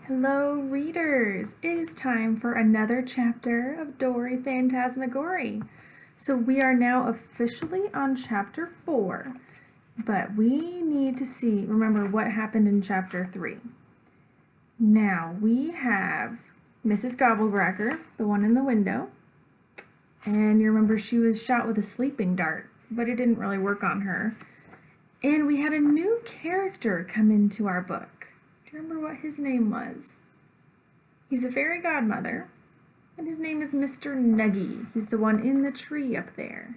Hello, readers! It is time for another chapter of Dory Fantasmagory. So we are now officially on chapter 4, but we need to remember what happened in chapter 3. Now we have Mrs. Gobblecracker, the one in the window, and you remember she was shot with a sleeping dart, but it didn't really work on her. And we had a new character come into our book. Do you remember what his name was? He's a fairy godmother, and his name is Mr. Nuggy. He's the one in the tree up there.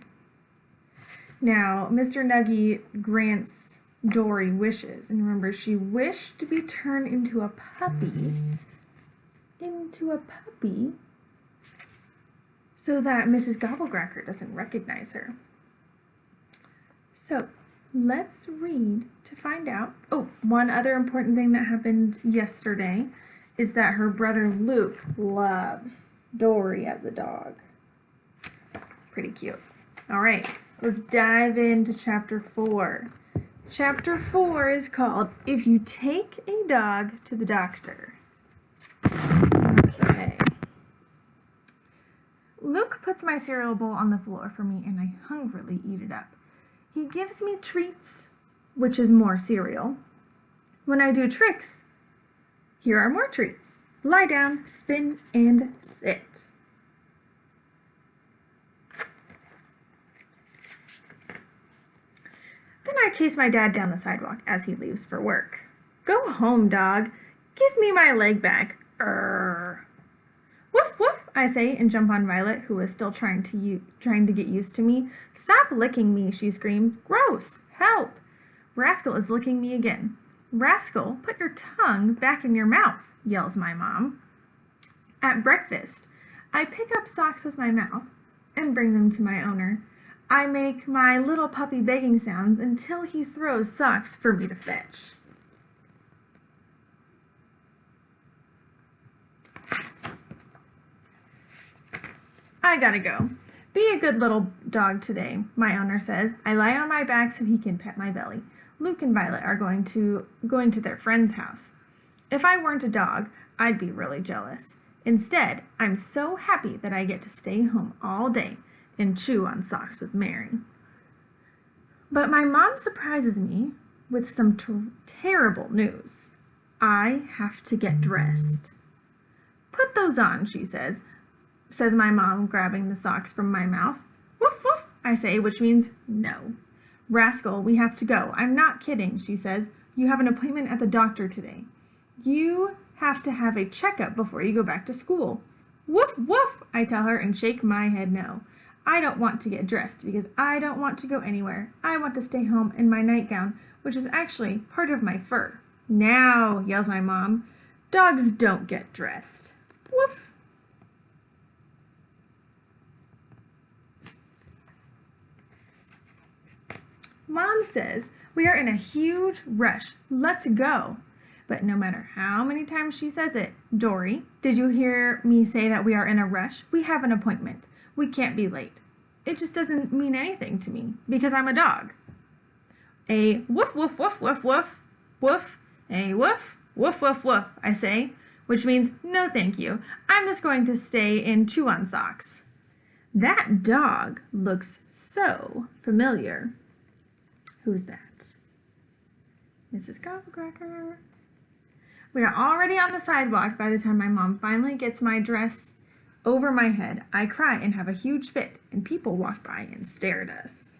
Now, Mr. Nuggy grants Dory wishes, and remember, she wished to be turned into a puppy, so that Mrs. Gobblecracker doesn't recognize her. So, let's read to find out. Oh, one other important thing that happened yesterday is that her brother Luke loves Dory as a dog. Pretty cute. All right, let's dive into chapter 4. Chapter 4 is called If You Take a Dog to the Doctor. Okay. Luke puts my cereal bowl on the floor for me and I hungrily eat it up. He gives me treats, which is more cereal. When I do tricks, here are more treats. Lie down, spin, and sit. Then I chase my dad down the sidewalk as he leaves for work. Go home, dog. Give me my leg back. Woof, woof, I say, and jump on Violet, who is still trying to get used to me. Stop licking me, she screams. Gross! Help! Rascal is licking me again. Rascal, put your tongue back in your mouth, yells my mom. At breakfast, I pick up socks with my mouth and bring them to my owner. I make my little puppy begging sounds until he throws socks for me to fetch. I gotta go. Be a good little dog today, my owner says. I lie on my back so he can pet my belly. Luke and Violet are going to their friend's house. If I weren't a dog, I'd be really jealous. Instead, I'm so happy that I get to stay home all day and chew on socks with Mary. But my mom surprises me with some terrible news. I have to get dressed. Put those on, she says my mom, grabbing the socks from my mouth. Woof, woof, I say, which means no. Rascal, we have to go. I'm not kidding, she says. You have an appointment at the doctor today. You have to have a checkup before you go back to school. Woof, woof, I tell her and shake my head no. I don't want to get dressed because I don't want to go anywhere. I want to stay home in my nightgown, which is actually part of my fur. Now, yells my mom, dogs don't get dressed. Woof. Mom says, we are in a huge rush. Let's go. But no matter how many times she says it, Dory, did you hear me say that we are in a rush? We have an appointment. We can't be late. It just doesn't mean anything to me because I'm a dog. A woof, woof, woof, woof, woof, woof, a woof, woof, woof, woof, I say, which means no thank you. I'm just going to stay and chew on socks. That dog looks so familiar. Who's that? Mrs. Gobblecracker. We are already on the sidewalk by the time my mom finally gets my dress over my head. I cry and have a huge fit, and people walk by and stare at us.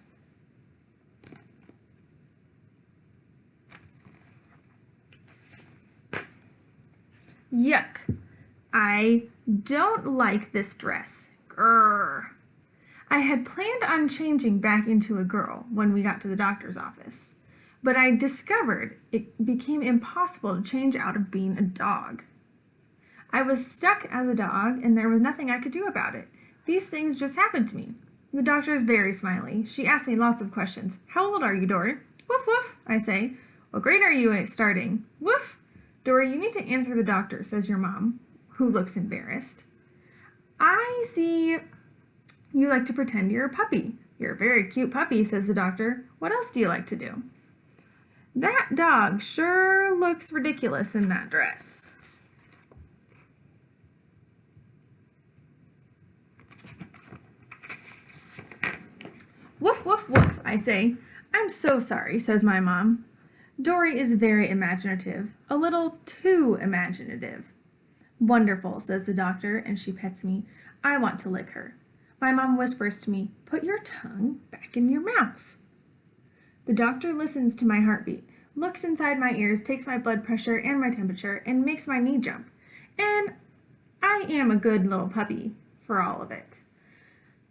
Yuck. I don't like this dress. Grrr. I had planned on changing back into a girl when we got to the doctor's office, but I discovered it became impossible to change out of being a dog. I was stuck as a dog, and there was nothing I could do about it. These things just happened to me. The doctor is very smiley. She asked me lots of questions. How old are you, Dory? Woof, woof, I say. What grade are you starting? Woof. Dory, you need to answer the doctor, says your mom, who looks embarrassed. I see you like to pretend you're a puppy. You're a very cute puppy, says the doctor. What else do you like to do? That dog sure looks ridiculous in that dress. Woof, woof, woof, I say. I'm so sorry, says my mom. Dory is very imaginative, a little too imaginative. Wonderful, says the doctor, and she pets me. I want to lick her. My mom whispers to me, put your tongue back in your mouth. The doctor listens to my heartbeat, looks inside my ears, takes my blood pressure and my temperature, and makes my knee jump. And I am a good little puppy for all of it.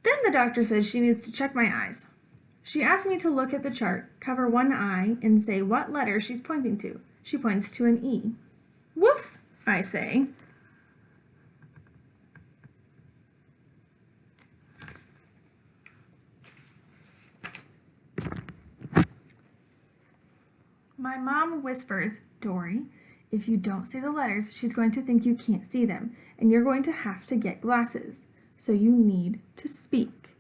Then the doctor says she needs to check my eyes. She asks me to look at the chart, cover one eye, and say what letter she's pointing to. She points to an E. Woof, I say. My mom whispers, Dory, if you don't say the letters, she's going to think you can't see them, and you're going to have to get glasses. So you need to speak.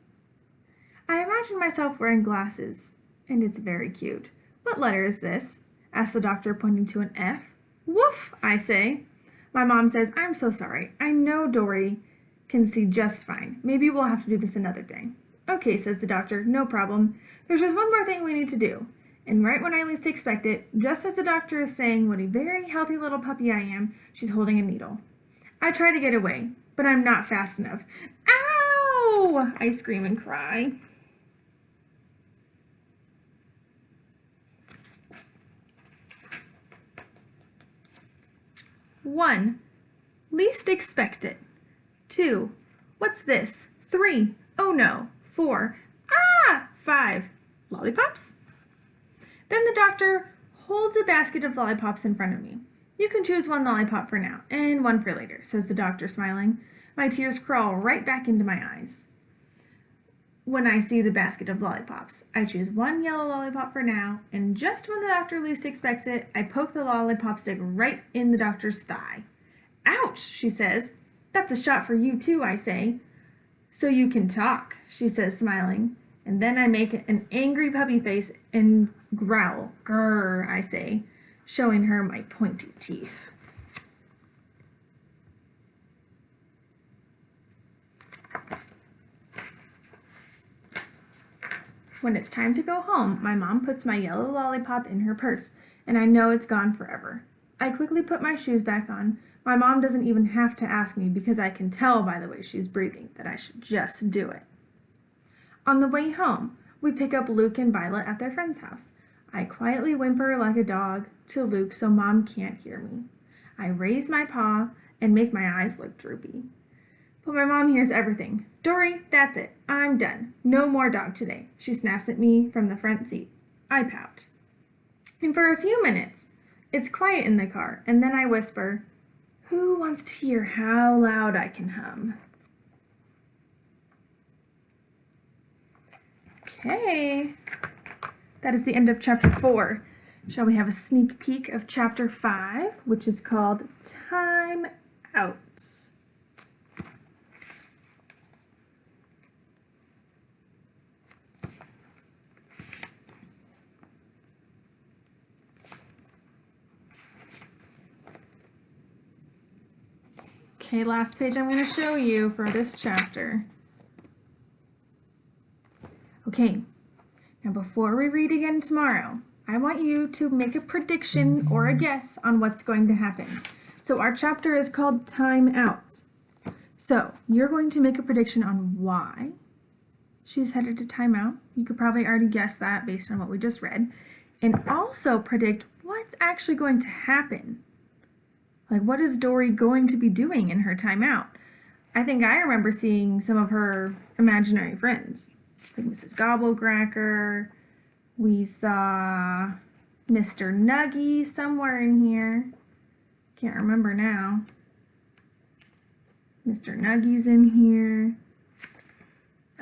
I imagine myself wearing glasses, and it's very cute. What letter is this? Asks the doctor, pointing to an F. Woof, I say. My mom says, I'm so sorry. I know Dory can see just fine. Maybe we'll have to do this another day. Okay, says the doctor, no problem. There's just one more thing we need to do. And right when I least expect it, just as the doctor is saying what a very healthy little puppy I am, she's holding a needle. I try to get away, but I'm not fast enough. Ow! I scream and cry. One, least expect it. 2, what's this? 3, oh no. 4, 5, lollipops? Then the doctor holds a basket of lollipops in front of me. You can choose one lollipop for now, and one for later, says the doctor, smiling. My tears crawl right back into my eyes. When I see the basket of lollipops, I choose one yellow lollipop for now, and just when the doctor least expects it, I poke the lollipop stick right in the doctor's thigh. Ouch, she says. That's a shot for you too, I say. So you can talk, she says, smiling. And then I make an angry puppy face and growl. Grrr, I say, showing her my pointy teeth. When it's time to go home, my mom puts my yellow lollipop in her purse, and I know it's gone forever. I quickly put my shoes back on. My mom doesn't even have to ask me because I can tell by the way she's breathing that I should just do it. On the way home, we pick up Luke and Violet at their friend's house. I quietly whimper like a dog to Luke so Mom can't hear me. I raise my paw and make my eyes look droopy. But my mom hears everything. Dory, that's it. I'm done. No more dog today. She snaps at me from the front seat. I pout. And for a few minutes, it's quiet in the car, and then I whisper, who wants to hear how loud I can hum? Okay, that is the end of chapter 4. Shall we have a sneak peek of chapter 5, which is called Time Out. Okay, last page I'm going to show you for this chapter. Okay, now before we read again tomorrow, I want you to make a prediction or a guess on what's going to happen. So our chapter is called Time Out. So you're going to make a prediction on why she's headed to timeout. You could probably already guess that based on what we just read. And also predict what's actually going to happen. Like, what is Dory going to be doing in her timeout? I think I remember seeing some of her imaginary friends. Like Mrs. Gobblecracker. We saw Mr. Nuggy somewhere in here. Can't remember now. Mr. Nuggy's in here.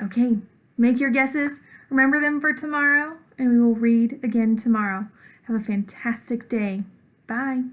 Okay, make your guesses. Remember them for tomorrow, and we will read again tomorrow. Have a fantastic day. Bye.